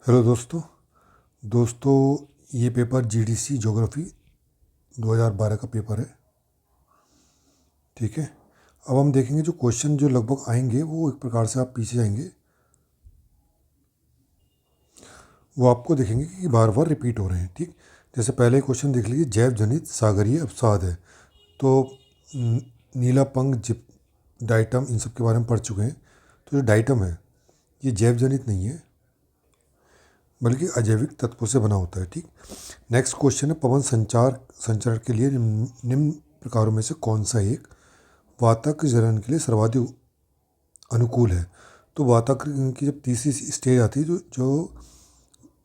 Hello दोस्तों। दोस्तों, ये पेपर जीडीसी ज्योग्राफी 2012 का पेपर है। ठीक है। अब हम देखेंगे जो क्वेश्चन जो लगभग आएंगे वो एक प्रकार से आप पीछे जाएंगे, वो आपको देखेंगे कि बार बार रिपीट हो रहे हैं। ठीक, जैसे पहले क्वेश्चन देख लीजिए, जैव जनित सागरीय अवसाद है। तो नीला पंख, जिप, डाइटम, इन सब के बारे में पढ़ चुके हैं। तो जो डाइटम है ये जैव जनित नहीं है बल्कि अजैविक तत्वों से बना होता है। ठीक। नेक्स्ट क्वेश्चन है, पवन संचरण के लिए निम्न प्रकारों में से कौन सा एक वातक जलन के लिए सर्वाधिक अनुकूल है। तो वातक की जब तीसरी स्टेज आती है जो जो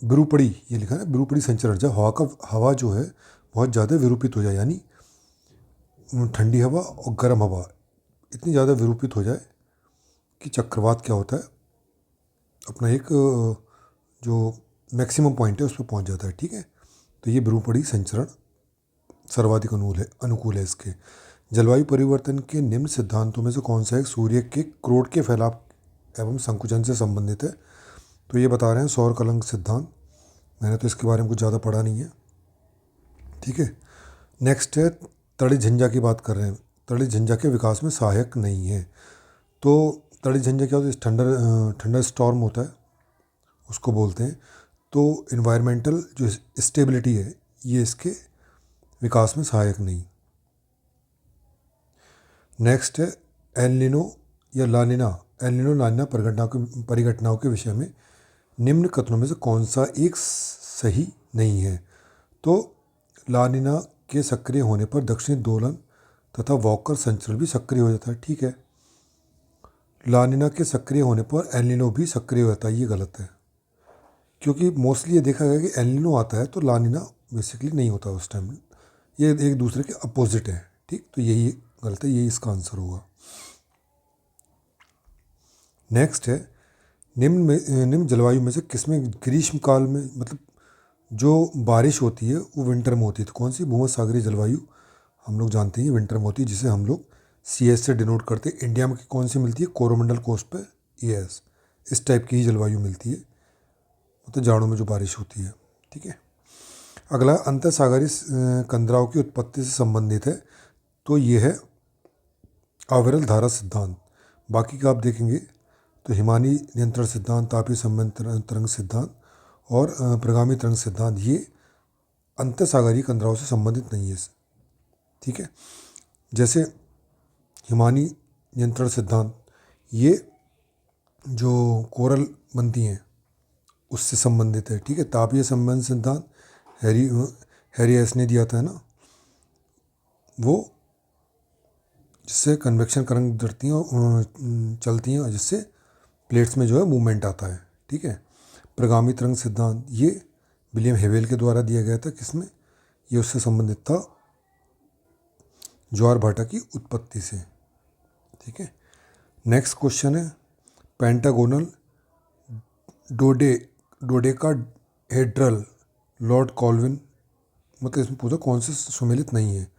विरूपड़ी, ये लिखा है विरूपड़ी संचरण, जब हवा जो है बहुत ज़्यादा विरूपित हो जाए, यानी ठंडी हवा और गर्म हवा इतनी ज़्यादा विरूपित हो जाए कि चक्रवात क्या होता है, अपना एक जो मैक्सिमम पॉइंट है उस पर पहुँच जाता है। ठीक है। तो ये विरूपड़ी संचरण सर्वाधिक अनुकूल है इसके। जलवायु परिवर्तन के निम्न सिद्धांतों में से कौन सा एक सूर्य के क्रोड के फैलाव एवं संकुचन से संबंधित है। तो ये बता रहे हैं सौर कलंक सिद्धांत। मैंने तो इसके बारे में कुछ ज़्यादा पढ़ा नहीं है। ठीक है। नेक्स्ट है, तड़ित झंझा की बात कर रहे हैं। तड़ित झंझा के विकास में सहायक नहीं है। तो तड़ित झंझा क्या होता है, ठंडर स्टॉर्म होता है उसको बोलते हैं। तो इन्वायरमेंटल जो स्टेबिलिटी है ये इसके विकास में सहायक नहीं। नेक्स्ट है, एल या लानिना, एल लानिना परिघटनाओं के विषय में निम्न कथनों में से कौन सा एक सही नहीं है। तो लानिना के सक्रिय होने पर दक्षिणी दोलन तथा वॉकर संचरण भी सक्रिय हो जाता है। ठीक है। लानिना के सक्रिय होने पर एल भी सक्रिय हो जाता है, ये गलत है। क्योंकि मोस्टली ये देखा गया कि एल आता है तो लानिना बेसिकली नहीं होता उस टाइम। ये एक दूसरे के अपोजिट है। ठीक, तो यही गलत है, यही इसका आंसर होगा। नेक्स्ट है, निम्न जलवायु में से किसमें ग्रीष्म काल में, मतलब जो बारिश होती है वो विंटर में होती है। तो कौन सी भूमध्य सागरीय जलवायु हम लोग जानते हैं विंटर में होती है, जिसे हम लोग CS से डिनोट करते हैं। इंडिया में कौन सी मिलती है, कोरोमंडल कोस्ट पे, यस, इस टाइप की ही जलवायु मिलती है, मतलब जाड़ों में जो बारिश होती है। ठीक है। अगला अंतर सागरीय कंदराओं की उत्पत्ति से संबंधित है। तो ये है अविरल धारा सिद्धांत। बाकी का आप देखेंगे तो हिमानी नियंत्रण सिद्धांत, तापीय संबंध तरंग सिद्धांत और प्रगामी तरंग सिद्धांत, ये अंतःसागरीय कंदराओं से संबंधित नहीं है। ठीक है। जैसे हिमानी नियंत्रण सिद्धांत, ये जो कोरल बनती हैं उससे संबंधित है। ठीक है। तापीय संबंध सिद्धांत हैरी एस ने दिया था, है ना, वो जिससे कन्वेक्शन करंट चलती हैं और चलती हैं, जिससे प्लेट्स में जो है मूवमेंट आता है। ठीक है। प्रगामी तरंग सिद्धांत, ये विलियम हेवेल के द्वारा दिया गया था। किसमें, ये उससे संबंधित था ज्वार भाटा की उत्पत्ति से। ठीक है। नेक्स्ट क्वेश्चन है, पेंटागोनल डोडेकाहेड्रल लॉर्ड कॉल्विन, मतलब इसमें पूछा कौन से सुमेलित नहीं है,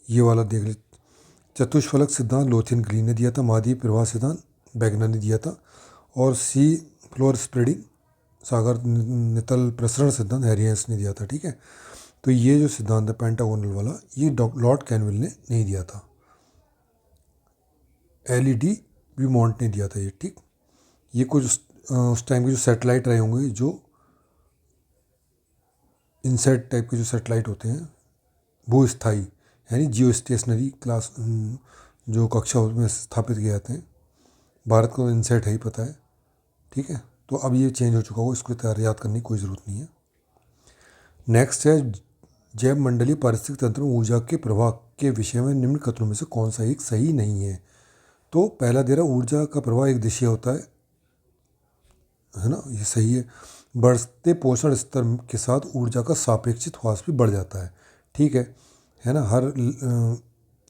ये वाला देख ले। चतुष्फलक सिद्धांत लोथियन ग्रीन ने दिया था। महाद्वीप प्रवाह सिद्धांत बैगनर ने दिया था। और सी फ्लोर स्प्रेडिंग, सागर नितल प्रसरण सिद्धांत हैरियस ने दिया था। ठीक है। तो ये जो सिद्धांत है पेंटागोनल वाला, ये लॉर्ड कैनविल ने नहीं दिया था, LED व्यूमॉन्ट ने दिया था ये। ठीक। ये कुछ उस टाइम के जो सैटेलाइट रहे होंगे, जो इनसेट टाइप के जो सैटेलाइट होते हैं, भूस्थायी यानी जियो स्टेशनरी क्लास जो कक्षा में स्थापित किए जाते हैं। भारत को इनसेट है ही पता है। ठीक है। तो अब ये चेंज हो चुका हो, इसको तैयार याद करने की कोई ज़रूरत नहीं है। नेक्स्ट है, जैव मंडलीय पारिस्थितिक तंत्र में ऊर्जा के प्रवाह के विषय में निम्न कथनों में से कौन सा एक सही नहीं है। तो पहला दे रहा, ऊर्जा का प्रवाह एक दिशीय होता है ना, ये सही है। बढ़ते पोषण स्तर के साथ ऊर्जा का सापेक्षिक ह्रास भी बढ़ जाता है। ठीक है ना। हर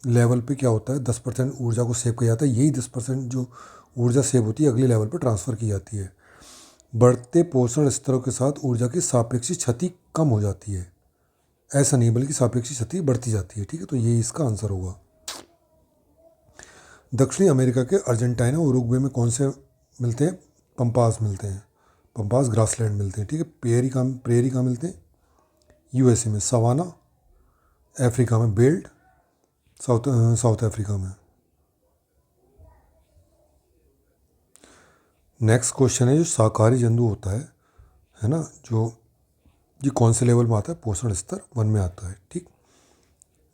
लेवल पे क्या होता है, 10% ऊर्जा को सेव किया जाता है, यही 10% जो ऊर्जा सेव होती है अगले लेवल पर ट्रांसफ़र की जाती है। बढ़ते पोषण स्तरों के साथ ऊर्जा की सापेक्षिक क्षति कम हो जाती है, ऐसा नहीं बल्कि सापेक्षिक क्षति बढ़ती जाती है। ठीक है। तो ये इसका आंसर होगा। दक्षिणी अमेरिका के अर्जेंटीना और उरुग्वे में कौन से मिलते हैं, पंपास मिलते हैं। पम्पास ग्रासलैंड मिलते हैं, ठीक है। प्रेयरी कहाँ मिलते हैं? यूएसए में सवाना, अफ्रीका में बेल्ट, साउथ अफ्रीका में। नेक्स्ट क्वेश्चन है, जो शाकाहारी जंतु होता है ना, जो ये कौन से लेवल में आता है? पोषण स्तर 1 में आता है, ठीक,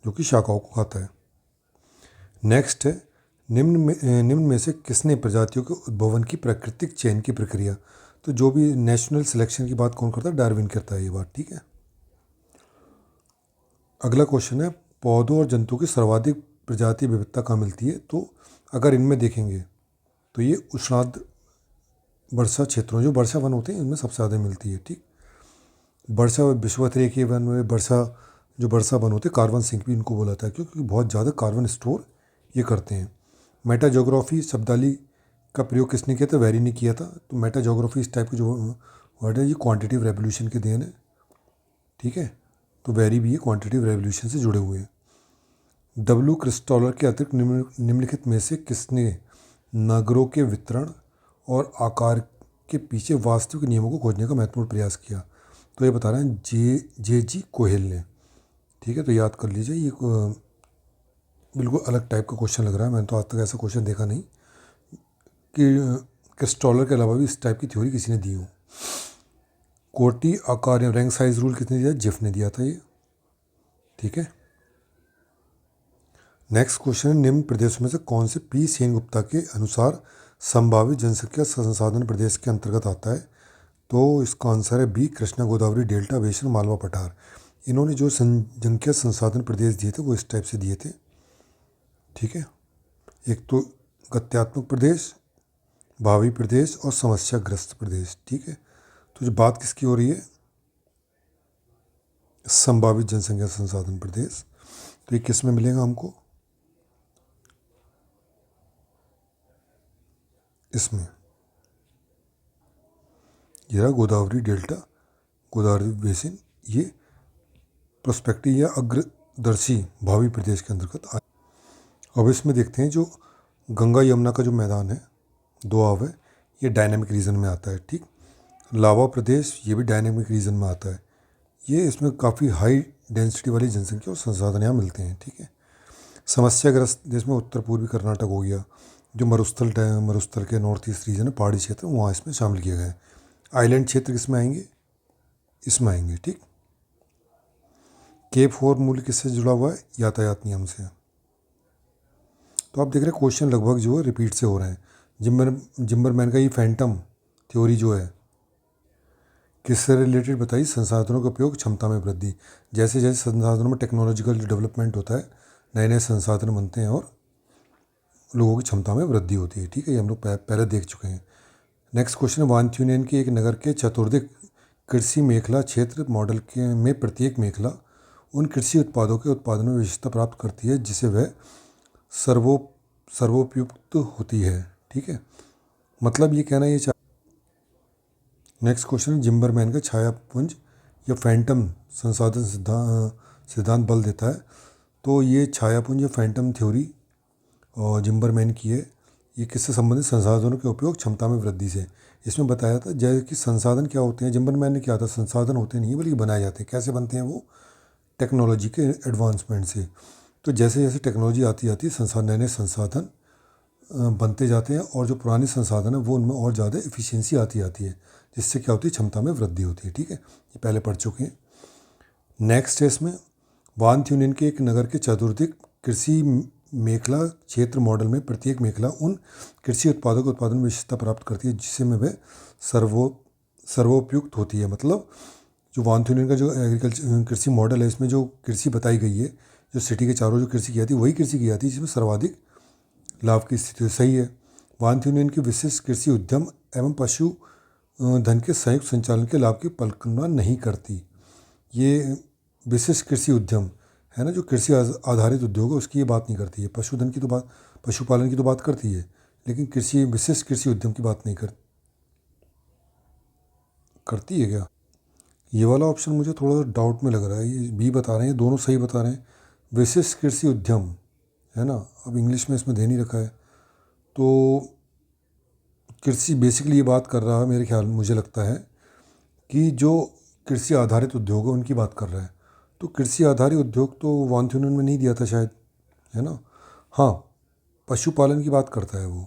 जो कि शाकाओं को खाता है। नेक्स्ट है, निम्न में से किसने प्रजातियों के उद्भवन की प्राकृतिक चयन की प्रक्रिया, तो जो भी नेशनल सिलेक्शन की बात कौन करता है? डार्विन करता है ये बात, ठीक है। अगला क्वेश्चन है, पौधों और जंतुओं की सर्वाधिक प्रजाति विविधता कहाँ मिलती है? तो अगर इनमें देखेंगे तो ये उष्णार्द्र वर्षा क्षेत्रों, जो वर्षा वन होते हैं, इनमें सबसे ज़्यादा मिलती है, ठीक। वर्षा विश्वविद्यालय वन में वर्षा वन होते हैं, कार्बन सिंक भी इनको बोला जाता है, क्योंकि बहुत ज़्यादा कार्बन स्टोर ये करते हैं। मेटा जोग्राफी शब्दावली का प्रयोग किसने किया था? वेरी ने किया था। तो मेटा जोग्राफी इस टाइप के जो वर्ड है, ये क्वांटिटिव रेवोल्यूशन के देन है, ठीक है। तो वेरी भी ये क्वांटिटिव रेवोल्यूशन से जुड़े हुए हैं। डब्ल्यू क्रिस्टॉलर के अतिरिक्त निम्नलिखित में से किसने नगरों के वितरण और आकार के पीछे वास्तविक नियमों को खोजने का महत्वपूर्ण प्रयास किया? तो ये बता रहे हैं जे जी कोहेल ने, ठीक है। तो याद कर लीजिए, ये बिल्कुल अलग टाइप का क्वेश्चन लग रहा है। मैंने तो आज तक ऐसा क्वेश्चन देखा नहीं कि क्रिस्टॉलर के अलावा भी इस टाइप की थ्योरी किसी ने दी हो। कोटि आकार या रैंक साइज रूल किसने दिया? जिफ ने दिया था ये, ठीक है। नेक्स्ट क्वेश्चन है, निम्न प्रदेशों में से कौन से पी सेनगुप्ता के अनुसार संभावित जनसंख्या संसाधन प्रदेश के अंतर्गत आता है? तो इसका आंसर है B, Krishna Godavari delta basin Malwa पठार। इन्होंने जो जनसंख्या संसाधन प्रदेश दिए थे वो इस टाइप से दिए थे, ठीक है। एक तो गत्यात्मक प्रदेश, भावी प्रदेश और समस्याग्रस्त प्रदेश, ठीक है। तो जो बात किसकी हो रही है? संभावित जनसंख्या संसाधन प्रदेश। तो ये किस में मिलेगा हमको? इसमें यह गोदावरी डेल्टा, गोदावरी बेसिन, ये प्रोस्पेक्टिव या अग्रदर्शी भावी प्रदेश के अंतर्गत आए। अब इसमें देखते हैं, जो गंगा यमुना का जो मैदान है, दोआब है, ये डायनेमिक रीजन में आता है, ठीक। लावा प्रदेश, ये भी डायनेमिक रीजन में आता है। ये इसमें काफ़ी हाई डेंसिटी वाली जनसंख्या और संसाधन यहाँ मिलते हैं, ठीक है। समस्याग्रस्त देश में उत्तर पूर्वी कर्नाटक हो गया, जो मरुस्थल के नॉर्थ ईस्ट रीजन है, पहाड़ी क्षेत्र, वहाँ इसमें शामिल किया गया है। आइलैंड क्षेत्र किसमें आएंगे? इसमें आएंगे, ठीक। केप फोर मूल्य किससे जुड़ा हुआ है? यातायात नियम से। तो आप देख रहे हैं क्वेश्चन लगभग जो है रिपीट से हो रहे हैं। जिम्बरमैन का ये फैंटम थ्योरी जो है, किससे रिलेटेड बताइए? संसाधनों का उपयोग क्षमता में वृद्धि। जैसे जैसे संसाधनों में टेक्नोलॉजिकल डेवलपमेंट होता है, नए नए संसाधन बनते हैं और लोगों की क्षमता में वृद्धि होती है, ठीक है। ये हम लोग पहले देख चुके हैं। नेक्स्ट क्वेश्चन है, वानथ्यूनियन के एक नगर के चतुर्दिक कृषि मेखला क्षेत्र मॉडल के में प्रत्येक मेखला उन कृषि उत्पादों के उत्पादन में विशेषता प्राप्त करती है जिसे वह सर्वोपयुक्त होती है, ठीक है। मतलब ये कहना ये नेक्स्ट क्वेश्चन, जिम्बरमैन का छायापुंज या फैंटम संसाधन सिद्धांत बल देता है। तो ये छायापुंज या फैंटम थ्योरी और जिम्बरमैन की है, ये किससे संबंधित? संसाधनों के उपयोग क्षमता में वृद्धि से। इसमें बताया था जैसे कि संसाधन क्या होते हैं, जिम्बरमैन ने क्या था, संसाधन होते नहीं बल्कि बनाए जाते हैं। कैसे बनते हैं वो? टेक्नोलॉजी के एडवांसमेंट से। तो जैसे जैसे टेक्नोलॉजी आती जाती है, नए नए संसाधन बनते जाते हैं, और जो पुराने संसाधन है वो उनमें और ज़्यादा एफिशिएंसी आती जाती है, जिससे क्या होती है? क्षमता में वृद्धि होती है, ठीक है। ये पहले पढ़ चुके हैं। नेक्स्ट है इसमें, वानथ्यूनियन के एक नगर के चतुर्दिक कृषि मेखला क्षेत्र मॉडल में प्रत्येक मेखला उन कृषि उत्पादों के उत्पादन में विशेषता प्राप्त करती है जिससे में वह सर्वोपयुक्त होती है। मतलब जो वानथ्यूनियन का जो एग्रीकल्चर कृषि मॉडल है, इसमें जो कृषि बताई गई है, जो सिटी के चारों जो कृषि की जाती है वही कृषि की जाती है जिसमें सर्वाधिक लाभ की स्थिति सही है। वानथ्यूनियन के विशिष्ट कृषि उद्यम एवं पशु धन के संयुक्त संचालन के लाभ की कल्पना नहीं करती। ये विशिष्ट कृषि उद्यम है ना, जो कृषि आधारित उद्योग है, उसकी ये बात नहीं करती है। पशुधन की तो बात, पशुपालन की तो बात करती है, लेकिन विशिष्ट कृषि उद्यम की बात नहीं करती है क्या? ये वाला ऑप्शन मुझे थोड़ा डाउट में लग रहा है। ये बी बता रहे हैं, दोनों सही बता रहे हैं। विशिष्ट कृषि उद्यम है ना, अब इंग्लिश में इसमें दे नहीं रखा है, तो कृषि बेसिकली ये बात कर रहा है, मेरे ख्याल मुझे लगता है कि जो कृषि आधारित उद्योग है उनकी बात कर रहा है। तो कृषि आधारित उद्योग तो वान थ्यूनन में नहीं दिया था शायद, है ना। हाँ, पशुपालन की बात करता है वो।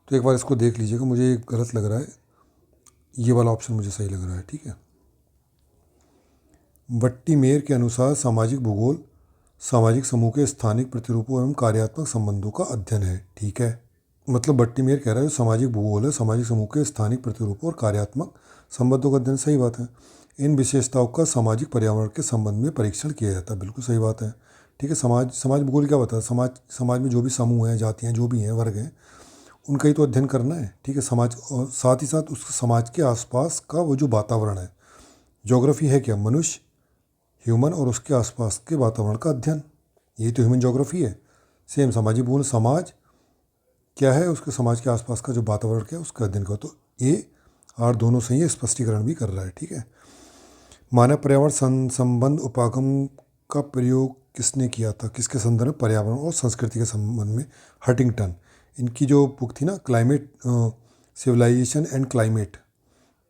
तो एक बार इसको देख लीजिएगा, मुझे गलत लग रहा है, ये वाला ऑप्शन मुझे सही लग रहा है। ठीक है। वट्टीमेर के अनुसार सामाजिक भूगोल सामाजिक समूह के स्थानिक प्रतिरूपों एवं कार्यात्मक संबंधों का अध्ययन है। ठीक है, मतलब वट्टीमेर कह रहा है जो सामाजिक भूगोल है सामाजिक समूह के स्थानिक प्रतिरूपों और कार्यात्मक संबंधों का अध्ययन। सही बात है। इन विशेषताओं का सामाजिक पर्यावरण के संबंध में परीक्षण किया जाता है। बिल्कुल सही बात है। ठीक है। समाज भूगोल क्या बताता है? समाज में जो भी समूह हैं, जातियाँ जो भी हैं, वर्ग हैं, उनका ही तो अध्ययन करना है। ठीक है। समाज और साथ ही साथ उस समाज के आसपास का वो जो वातावरण है, ज्योग्राफी है क्या? मनुष्य, ह्यूमन और उसके आसपास के वातावरण का अध्ययन, यही तो ह्यूमन ज्योग्राफी है। सेम सामाजिक भूगोल, समाज क्या है, उसके समाज के आसपास का जो वातावरण क्या है उसका अध्ययन करो। तो ए और दोनों सही है, स्पष्टीकरण भी कर रहा है। ठीक है। मानव पर्यावरण संबंध उपागम का प्रयोग किसने किया था? किसके संदर्भ में? पर्यावरण और संस्कृति के संबंध में। हंटिंगटन, इनकी जो बुक थी ना, क्लाइमेट सिविलाइजेशन एंड क्लाइमेट,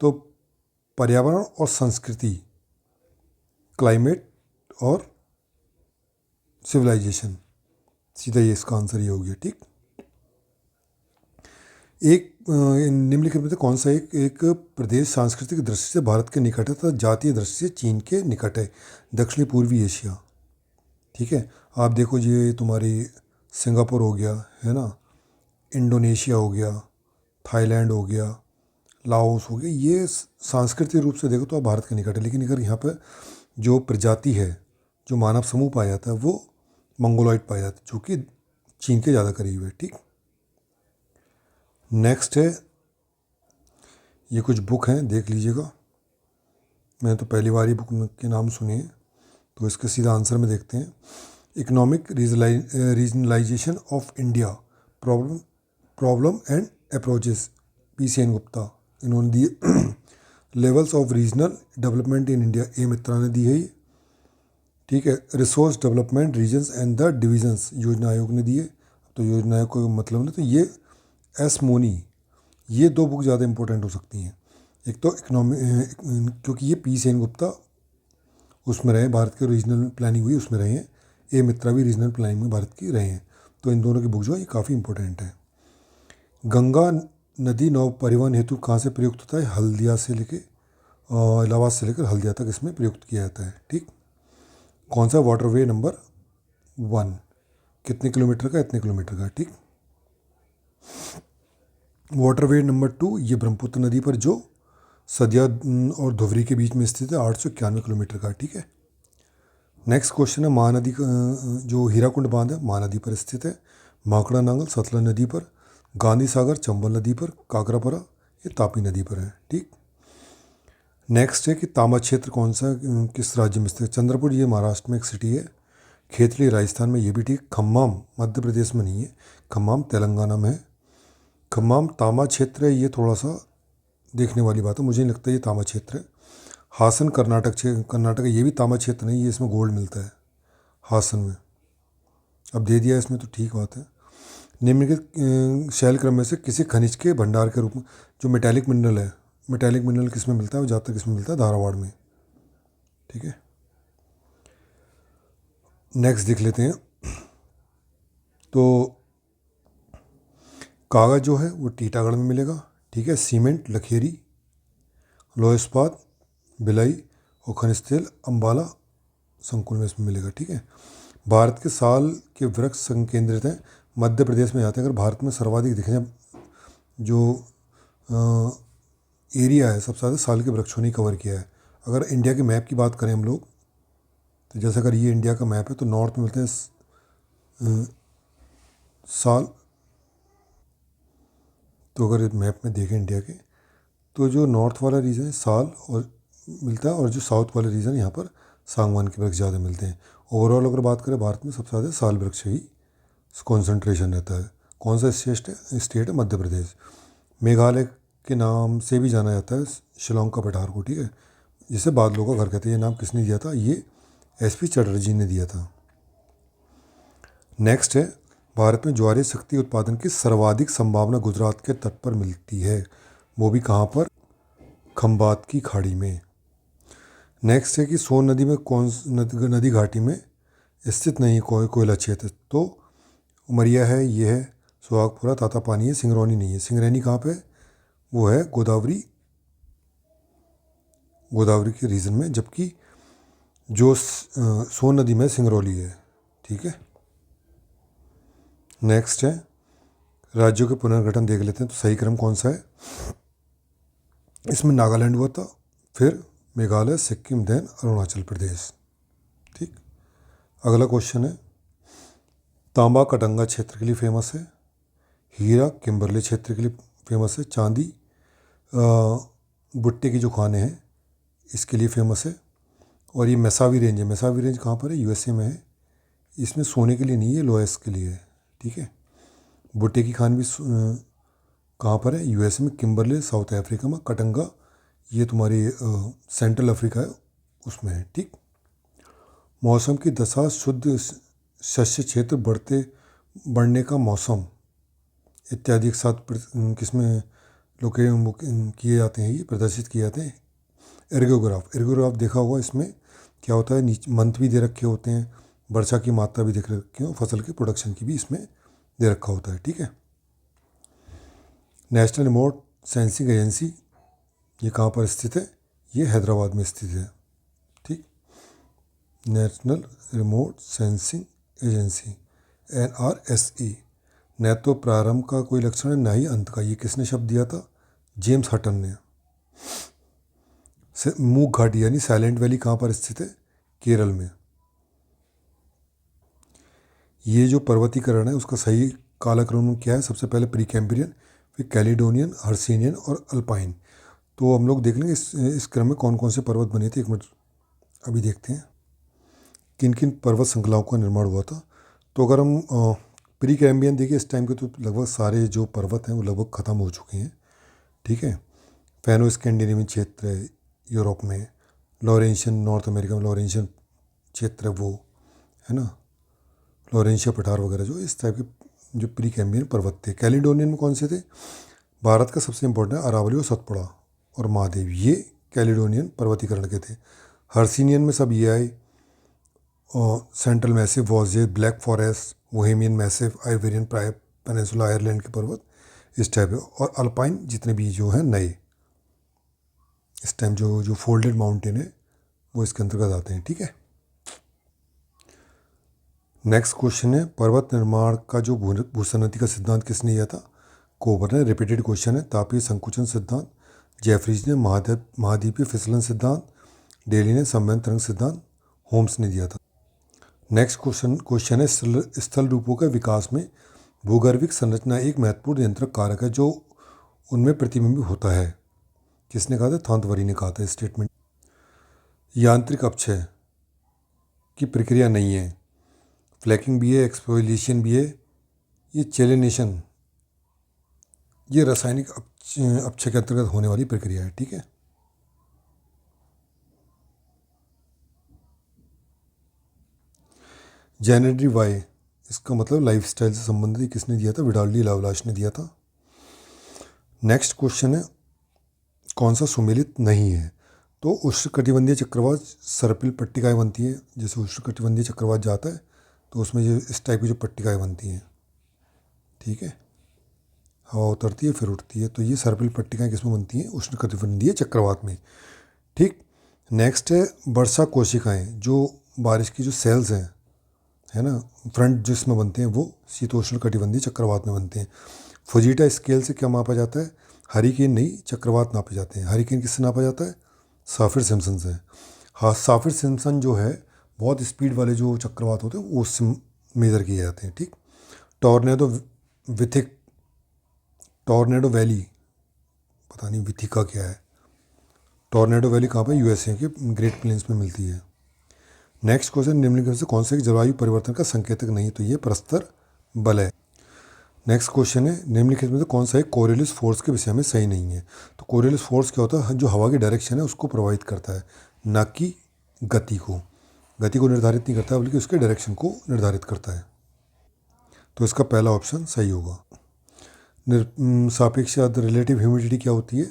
तो पर्यावरण और संस्कृति, क्लाइमेट और सिविलाइजेशन, सीधा ये इसका आंसर ये हो गया। ठीक। एक निम्नलिखित में से कौन सा एक प्रदेश सांस्कृतिक दृष्टि से भारत के निकट है तथा जातीय दृष्टि से चीन के निकट है? दक्षिणी पूर्वी एशिया। ठीक है। आप देखो, ये तुम्हारी सिंगापुर हो गया, है ना, इंडोनेशिया हो गया, थाईलैंड हो गया, लाओस हो गया, ये सांस्कृतिक रूप से देखो तो आप भारत के निकट है। लेकिन अगर यहाँ पर जो प्रजाति है, जो मानव समूह पाया जाता है, वो मंगोलॉइड पाया जाता है, जो कि चीन के ज़्यादा करीब है। ठीक। नेक्स्ट है, ये कुछ बुक हैं, देख लीजिएगा। मैंने तो पहली बार ये बुक के नाम सुने हैं, तो इसके सीधा आंसर में देखते हैं। Economic regionalization of India, problem and approaches, P C N. Gupta, इन्होंने दिए। Levels of regional development in India, A Mitra ने दी है ये। ठीक है। Resource development regions and the divisions, Yojana Aayog ने दिए। तो योजना आयोग को मतलब नहीं, तो ये एस मोनी, ये दो बुक ज़्यादा इंपॉर्टेंट हो सकती हैं। एक तो इकोनॉमी, क्योंकि ये पी.सी.एन. गुप्ता उसमें रहे, भारत के रीजनल प्लानिंग हुई उसमें रहे हैं। ए मित्रा भी रीजनल प्लानिंग में भारत की रहे हैं। तो इन दोनों की बुक जो है ये काफ़ी इंपॉर्टेंट है। गंगा नदी नौ परिवहन हेतु कहाँ से प्रयुक्त होता है? हल्दिया से लेके इलाहाबाद से लेकर हल्दिया तक इसमें प्रयुक्त किया जाता है। ठीक। कौन सा? वाटरवे नंबर 1, कितने किलोमीटर का? इतने किलोमीटर का। ठीक। वाटरवे नंबर 2, ये ब्रह्मपुत्र नदी पर जो सदिया और धुबरी के बीच में स्थित है, 891 किलोमीटर का। ठीक है। नेक्स्ट क्वेश्चन है, महानदी का जो हीराकुंड बांध है महानदी पर स्थित है। माकड़ा नांगल सतलज नदी पर, गांधी सागर चंबल नदी पर, काकरापरा ये तापी नदी पर है। ठीक। नेक्स्ट है कि तामा क्षेत्र कौन सा किस राज्य में स्थित है? चंद्रपुर, ये महाराष्ट्र में एक सिटी है। खेतली राजस्थान में, ये भी ठीक। खम्माम मध्य प्रदेश में नहीं है, खम्माम तेलंगाना में है। खम्माम तामा क्षेत्र है, ये थोड़ा सा देखने वाली बात है, मुझे नहीं लगता ये तामा क्षेत्र है। हासन कर्नाटक है, ये भी तामा क्षेत्र नहीं, ये इसमें गोल्ड मिलता है हासन में। अब दे दिया इसमें तो ठीक बात है। निम्नलिखित शैल क्रम में से किसी खनिज के भंडार के रूप में, जो मेटालिक मिनरल है, मेटालिक मिनरल किस में मिलता है? वो ज़्यादातर किस में मिलता है? धारावाड़ में। ठीक है। नेक्स्ट देख लेते हैं। तो कागज़ जो है वो टीटागढ़ में मिलेगा। ठीक है। सीमेंट लखेरी, लोह इस्पात भिलाई और खनिज तेल अम्बाला संकुल में इसमें मिलेगा। ठीक है। भारत के साल के वृक्ष संकेंद्रित हैं, मध्य प्रदेश में जाते हैं। अगर भारत में सर्वाधिक देखें जो एरिया है, सबसे ज़्यादा साल के वृक्षों ने कवर किया है। अगर इंडिया के मैप की बात करें हम लोग, तो जैसे अगर ये इंडिया का मैप है तो नॉर्थ में मिलते हैं साल। तो अगर मैप में देखें इंडिया के, तो जो नॉर्थ वाला रीजन है साल और मिलता है, और जो साउथ वाला रीजन यहाँ पर सागवान के वृक्ष ज़्यादा मिलते हैं। ओवरऑल अगर बात करें भारत में सबसे ज़्यादा साल वृक्ष ही कॉन्सेंट्रेशन रहता है। कौन सा स्टेट है? मध्य प्रदेश। मेघालय के नाम से भी जाना जाता है शिलोंग का पठार को। ठीक है। जिसे बादलों का घर कहते हैं। ये नाम किसने दिया था? ये एस.पी. चटर्जी ने दिया था। नेक्स्ट है, भारत में ज्वारीय शक्ति उत्पादन की सर्वाधिक संभावना गुजरात के तट पर मिलती है, वो भी कहाँ पर? खंबात की खाड़ी में। नेक्स्ट है कि सोन नदी में कौन नदी घाटी में स्थित नहीं कोयला क्षेत्र? तो उमरिया है, ये है सुहागपुरा, तातापानी है, सिंगरौली नहीं है। सिंगरैनी कहाँ पे? वो है गोदावरी के रीजन में, जबकि जो सोन नदी में सिंगरौली है। ठीक है। नेक्स्ट है राज्यों के पुनर्गठन देख लेते हैं, तो सही क्रम कौन सा है? इसमें नागालैंड हुआ था, फिर मेघालय, सिक्किम, देन अरुणाचल प्रदेश। ठीक। अगला क्वेश्चन है तांबा कटंगा क्षेत्र के लिए फेमस है, हीरा किम्बरले क्षेत्र के लिए फेमस है, चांदी भुट्टे की जो खाने हैं इसके लिए फेमस है, और ये मेसावी रेंज है। मेसावी रेंज कहाँ पर है? यूएसए में है। इसमें सोने के लिए नहीं है, लोएस के लिए है। ठीक है। भुट्टे की खान भी कहाँ पर है? यूएसए में। किम्बरले साउथ अफ्रीका में। कटंगा ये तुम्हारी सेंट्रल अफ्रीका है, उसमें है। ठीक। मौसम की दशा, शुद्ध शस्य क्षेत्र, बढ़ने का मौसम इत्यादि के साथ किसमें किए जाते हैं, ये प्रदर्शित किए जाते हैं? एर्गोग्राफ देखा होगा। इसमें क्या होता है, नीचे मंथ भी दे रखे होते हैं, वर्षा की मात्रा भी देख रखी हो, फसल के प्रोडक्शन की भी इसमें दे रखा होता है। ठीक है। नेशनल रिमोट सेंसिंग एजेंसी ये कहाँ पर स्थित है? ये हैदराबाद में स्थित है। ठीक। National remote sensing agency NRSE। न तो प्रारंभ का कोई लक्षण है, न ही अंत का। ये किसने शब्द दिया था? जेम्स हटन ने। मूक घाटी यानी साइलेंट वैली कहाँ पर स्थित है? केरल में। ये जो पर्वतीकरण है उसका सही कालक्रम क्या है? सबसे पहले प्री कैम्ब्रियन, फिर कैलिडोनियन, हर्सिनियन और अल्पाइन। तो हम लोग देख लेंगे इस क्रम में कौन कौन से पर्वत बने थे। एक मिनट अभी देखते हैं किन किन पर्वत श्रृंखलाओं का निर्माण हुआ था। तो अगर हम प्री कैम्ब्रियन देखिए इस टाइम के, तो लगभग सारे जो पर्वत हैं वो लगभग ख़त्म हो चुके हैं। ठीक है। फैनो स्कैंडिनेवियन क्षेत्र है यूरोप में, लॉरेंशियन नॉर्थ अमेरिका में लॉरेंशियन क्षेत्र है वो, है ना, लॉरेंशिया पठार वगैरह जो इस टाइप के जो प्री कैम्ब्रियन पर्वत थे। कैलिडोनियन में कौन से थे? भारत का सबसे इंपॉर्टेंट है अरावली और सतपुड़ा और महादेव, ये कैलिडोनियन पर्वतीकरण के थे। हर्सिनियन में सब ये आए, और Central Massif, Vosges, Black Forest, Bohemian Massif, Iberian Peninsula, Ireland के पर्वत इस टाइप है। और अल्पाइन जितने भी जो हैं नए इस टाइम जो फोल्डेड माउंटेन है वो इसके अंतर्गत आते हैं। ठीक है। नेक्स्ट क्वेश्चन है पर्वत निर्माण का जो भूसन्नति का सिद्धांत किसने दिया था? कोबर ने। रिपीटेड क्वेश्चन है। तापीय संकुचन सिद्धांत जेफरीज ने। महाद्वीपीय फिसलन सिद्धांत डेली ने। सम्मेलन तरंग सिद्धांत होम्स ने दिया था। नेक्स्ट क्वेश्चन है स्थल रूपों के विकास में भूगर्भिक संरचना एक महत्वपूर्ण नियंत्रक कारक है जो उनमें प्रतिबिंबित होता है। किसने कहा था? थांतवरी ने कहा था स्टेटमेंट। यांत्रिक अपक्षय की प्रक्रिया नहीं है, फ्लैकिंग भी है, एक्सफोलिएशन भी है, ये चेलिनेशन ये रासायनिक अपक्षय के अंतर्गत होने वाली प्रक्रिया है। ठीक है। जेनेडरी वाई इसका मतलब लाइफस्टाइल से संबंधित किसने दिया था? विडाल्डी लावलाश ने दिया था। नेक्स्ट क्वेश्चन है कौन सा सुमेलित नहीं है? तो उष्णकटिबंधीय चक्रवात सर्पिल पट्टिकाएँ बनती हैं। जैसे उष्णकटिबंधीय चक्रवात जाता है तो उसमें ये इस टाइप की जो पट्टिकाएँ बनती हैं। ठीक है। हवा उतरती है फिर उठती है, तो ये सर्पिल पट्टिकाएँ किसमें बनती हैं? उष्णकटिबंधीय चक्रवात में। ठीक। नेक्स्ट है वर्षा कोशिकाएँ, जो बारिश की जो सेल्स हैं, है ना, फ्रंट जिसमें बनते हैं वो शीतोष्ण कटिबंधीय चक्रवात में बनते हैं। फुजीटा स्केल से क्या मापा जाता है? हरिकेन नहीं, चक्रवात नापे जाते हैं। हरिकेन किससे नापा जाता है? साफिर सिम्पसन से। हाँ, साफिर सिम्पसन जो है बहुत स्पीड वाले जो चक्रवात होते हैं वो उससे मेज़र किए जाते हैं। ठीक। टॉर्नेडो वैली, पता नहीं विथिका क्या है। टॉर्नेडो वैली कहाँ पर? यूएसए के ग्रेट प्लेन्स में मिलती है। नेक्स्ट क्वेश्चन निम्नलिखित में से कौन सा जलवायु परिवर्तन का संकेतक नहीं? तो ये परस्पर बल है। नेक्स्ट क्वेश्चन है निम्नलिखित में से कौन सा एक कोरियोलिस फोर्स के विषय में सही नहीं है? तो कोरियोलिस फोर्स क्या होता है? जो हवा की डायरेक्शन है उसको प्रभावित करता है, ना कि गति को। गति को निर्धारित नहीं करता बल्कि उसके डायरेक्शन को निर्धारित करता है। तो इसका पहला ऑप्शन सही होगा। सापेक्ष आर्द्र रिलेटिव ह्यूमिडिटी क्या होती है?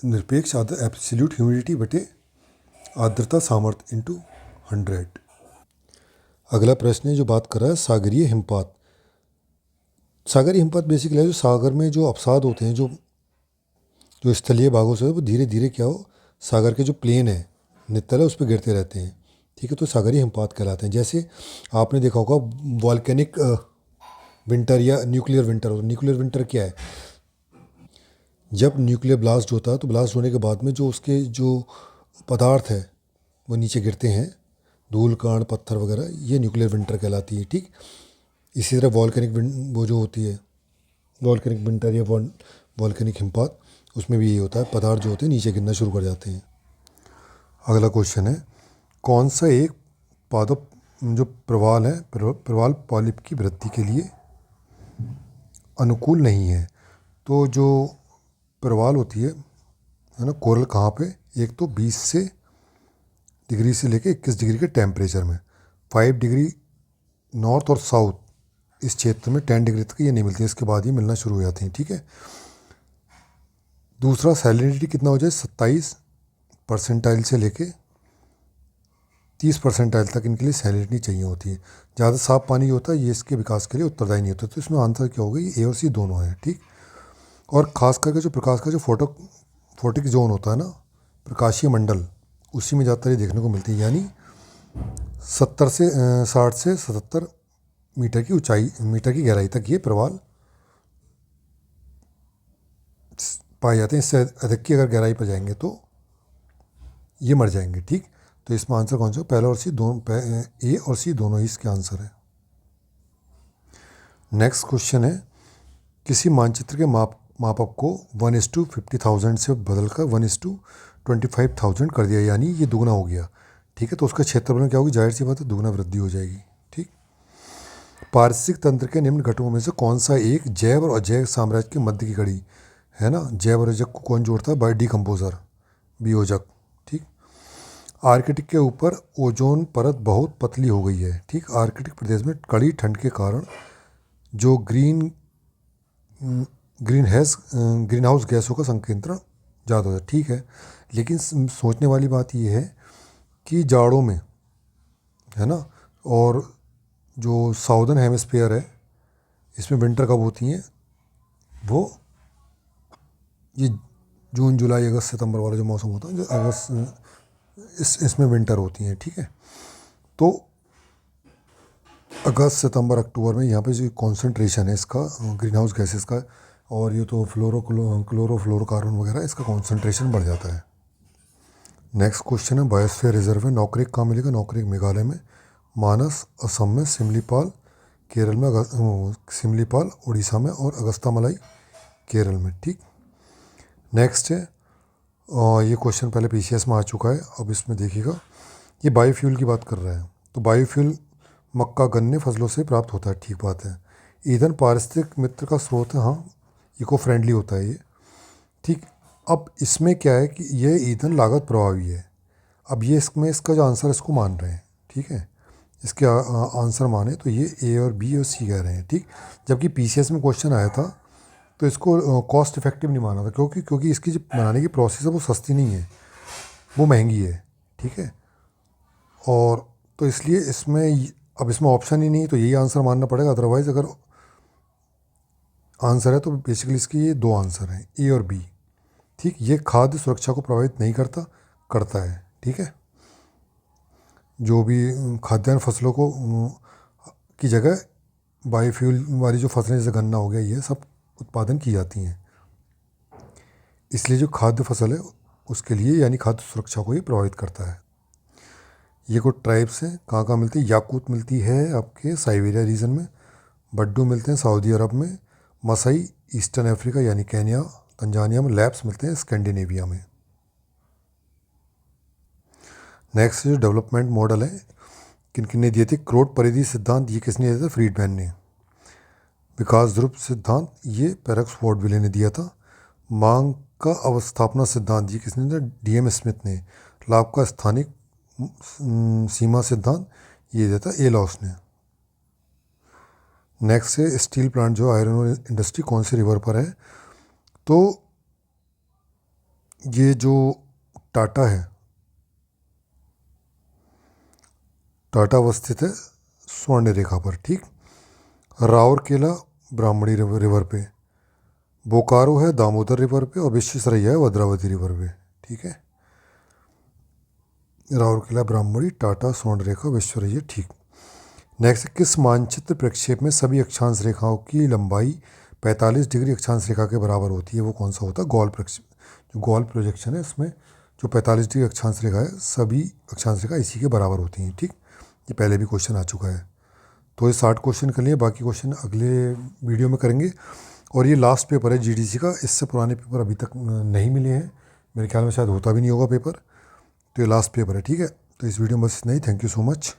निरपेक्ष आर्द्र एब्सोल्यूट ह्यूमिडिटी बटे आर्द्रता सामर्थ्य इंटू 100। अगला प्रश्न है जो बात कर रहा है सागरीय हिमपात। सागरीय हिमपात बेसिकली है जो सागर में जो अवसाद होते हैं, जो जो स्थलीय भागों से वो धीरे धीरे क्या हो, सागर के जो प्लेन है, नितल है, उस पर गिरते रहते हैं। ठीक है, तो सागरीय हिमपात कहलाते हैं। जैसे आपने देखा होगा वॉल्केनिक विंटर या न्यूक्लियर विंटर। न्यूक्लियर विंटर क्या है? जब न्यूक्लियर ब्लास्ट होता है तो ब्लास्ट होने के बाद में जो उसके जो पदार्थ है वो नीचे गिरते हैं, धूल कण पत्थर वगैरह, ये न्यूक्लियर विंटर कहलाती है। ठीक, इसी तरह वॉल्केनिक वो जो होती है वॉल्केनिक विंटर या वॉल्केनिक हिमपात, उसमें भी यही होता है, पदार्थ जो होते हैं नीचे गिरना शुरू कर जाते हैं। अगला क्वेश्चन है कौन सा एक पादप जो प्रवाल है, प्रवाल पॉलिप की वृद्धि के लिए अनुकूल नहीं है? तो जो प्रवाल होती है ना, कोरल कहाँ पे? एक तो 20 से डिग्री से लेके 21 डिग्री के टेम्परेचर में, 5 डिग्री नॉर्थ और साउथ इस क्षेत्र में 10 डिग्री तक ये नहीं मिलती है, इसके बाद ही मिलना शुरू हो जाती हैं। ठीक है, दूसरा सैलिनिटी कितना हो जाए, 27 परसेंटाइल से लेके 30 परसेंटाइल तक इनके लिए सैलिनिटी चाहिए होती है। ज़्यादा साफ पानी होता है ये इसके विकास के लिए उत्तरदायी नहीं होता। तो इसमें आंसर क्या होगा? ये ए और सी दोनों है। ठीक, और ख़ास करके जो प्रकाश का जो फोटिक जोन होता है ना, प्रकाशीय मंडल, उसी में ज़्यादातर ये देखने को मिलती है। यानी 60 से 77 मीटर की ऊंचाई, मीटर की गहराई तक ये प्रवाल पाए जाते हैं। इससे अधिक की अगर गहराई पर जाएंगे तो ये मर जाएंगे। ठीक, तो इसमें आंसर कौन सा? पहला और सी दोनों, ए और सी दोनों ही इसके आंसर है। नेक्स्ट क्वेश्चन है किसी मानचित्र के मापक को 1:50,000 से बदलकर 1:25,000 कर दिया, यानी ये दुगना हो गया। ठीक है, तो उसका क्षेत्रफल में क्या होगी? जाहिर सी बात है दुगना वृद्धि हो जाएगी। ठीक, पारिस्थितिक तंत्र के निम्न घटकों में से कौन सा एक जैव और अजैव साम्राज्य के मध्य की कड़ी है ना? जैव और अजैव को कौन जोड़ता है? बायो डिकम्पोजर, वियोजक। ठीक, आर्कटिक के ऊपर ओजोन परत बहुत पतली हो गई है। ठीक, आर्कटिक प्रदेश में कड़ी ठंड के कारण जो ग्रीन हाउस गैसों का संकेंद्रण ज़्यादा होता है। ठीक है, लेकिन सोचने वाली बात यह है कि जाड़ों में, है ना, और जो साउदर्न हेमिस्फीयर है इसमें विंटर कब होती हैं? वो ये जून जुलाई अगस्त सितंबर वाला जो मौसम होता है, जो अगस्त इसमें विंटर होती हैं। ठीक है, तो अगस्त सितंबर अक्टूबर में यहाँ पे जो कॉन्सेंट्रेशन है इसका ग्रीन हाउस गैसेस का, और ये तो क्लोरोफ्लोरोकार्बन वगैरह, इसका कॉन्सेंट्रेशन बढ़ जाता है। नेक्स्ट क्वेश्चन है बायोस्फीयर रिजर्व है नौक्रेक कहाँ मिलेगा? नौक्रेक मेघालय में, मानस असम में, सिमलीपाल केरल में, सिमलीपाल उड़ीसा में, और अगस्तामलाई केरल में। ठीक, नेक्स्ट है ये क्वेश्चन पहले पीसीएस में आ चुका है, अब इसमें देखिएगा, ये बायोफ्यूल की बात कर रहा है। तो बायोफ्यूल मक्का गन्ने फसलों से प्राप्त होता है। ठीक बात है। ईंधन पारिस्थितिक मित्र का स्रोत है, हाँ, इको फ्रेंडली होता है ये। ठीक, अब इसमें क्या है कि ये ईंधन लागत प्रभावी है। अब ये इसमें इसका जो आंसर इसको मान रहे हैं। ठीक है, इसके आंसर माने तो ये ए और बी और सी कह रहे हैं। ठीक, जबकि पीसीएस में क्वेश्चन आया था तो इसको कॉस्ट इफेक्टिव नहीं माना था, क्योंकि इसकी जो बनाने की प्रोसेस है वो सस्ती नहीं है, वो महंगी है। ठीक है, और तो इसलिए इसमें अब इसमें ऑप्शन ही नहीं, तो यही आंसर मानना पड़ेगा। अदरवाइज़ अगर आंसर है तो बेसिकली इसके ये दो आंसर हैं, ए और बी। ठीक, ये खाद्य सुरक्षा को प्रभावित नहीं करता है। ठीक है, जो भी खाद्यान्न फसलों को की जगह बायोफ्यूल वाली जो फसलें जैसे गन्ना हो गया, ये सब उत्पादन की जाती हैं, इसलिए जो खाद्य फसल है उसके लिए यानी खाद्य सुरक्षा को ही प्रभावित करता है। ये कुछ ट्राइब्स हैं, कहाँ कहाँ मिलती है? याकूत मिलती है आपके साइबेरिया रीजन में, बड्डू मिलते हैं सऊदी अरब में, मसाई ईस्टर्न अफ्रीका यानी केन्या तंजानिया में, लैप्स मिलते हैं स्कैंडिनेविया में। नेक्स्ट जो डेवलपमेंट मॉडल है किन किन ने दिए थे? क्रोड परिधि सिद्धांत ये किसने दिया था? फ्रीडमैन ने। विकास ध्रुव सिद्धांत ये पेरेक्स वॉर्ड विले ने दिया था। मांग का अवस्थापना सिद्धांत ये किसने दिया? डीएम स्मिथ ने। लाभ का स्थानिक सीमा सिद्धांत ये दिया था ए लॉस ने। नेक्स्ट है स्टील प्लांट जो आयरन और इंडस्ट्री कौन से रिवर पर है? तो ये जो टाटा है, टाटा अवस्थित है स्वर्ण रेखा पर, ठीक। राउरकेला ब्राह्मणी रिवर पे, बोकारो है दामोदर रिवर पे और विश्वेश्वरैया है भद्रावती रिवर पे, ठीक है। राउरकेला ब्राह्मणी, टाटा, स्वर्ण रेखा, विश्वेश्वरैया, ठीक। नेक्स्ट, किस मानचित्र प्रक्षेप में सभी अक्षांश रेखाओं की लंबाई 45 डिग्री अक्षांश रेखा के बराबर होती है? वो कौन सा होता है? गॉल प्रक्षेप, जो गॉल प्रोजेक्शन है उसमें जो 45 डिग्री अक्षांश रेखा है, सभी अक्षांश रेखा इसी के बराबर होती हैं, ठीक। ये पहले भी क्वेश्चन आ चुका है। तो ये 60 क्वेश्चन कर लिए, बाकी क्वेश्चन अगले वीडियो में करेंगे। और ये लास्ट पेपर है जीडीसी का, इससे पुराने पेपर अभी तक नहीं मिले हैं, मेरे ख्याल में शायद होता भी नहीं होगा पेपर। तो ये लास्ट पेपर है, ठीक है। तो इस वीडियो में बस इतना ही। Thank you so much.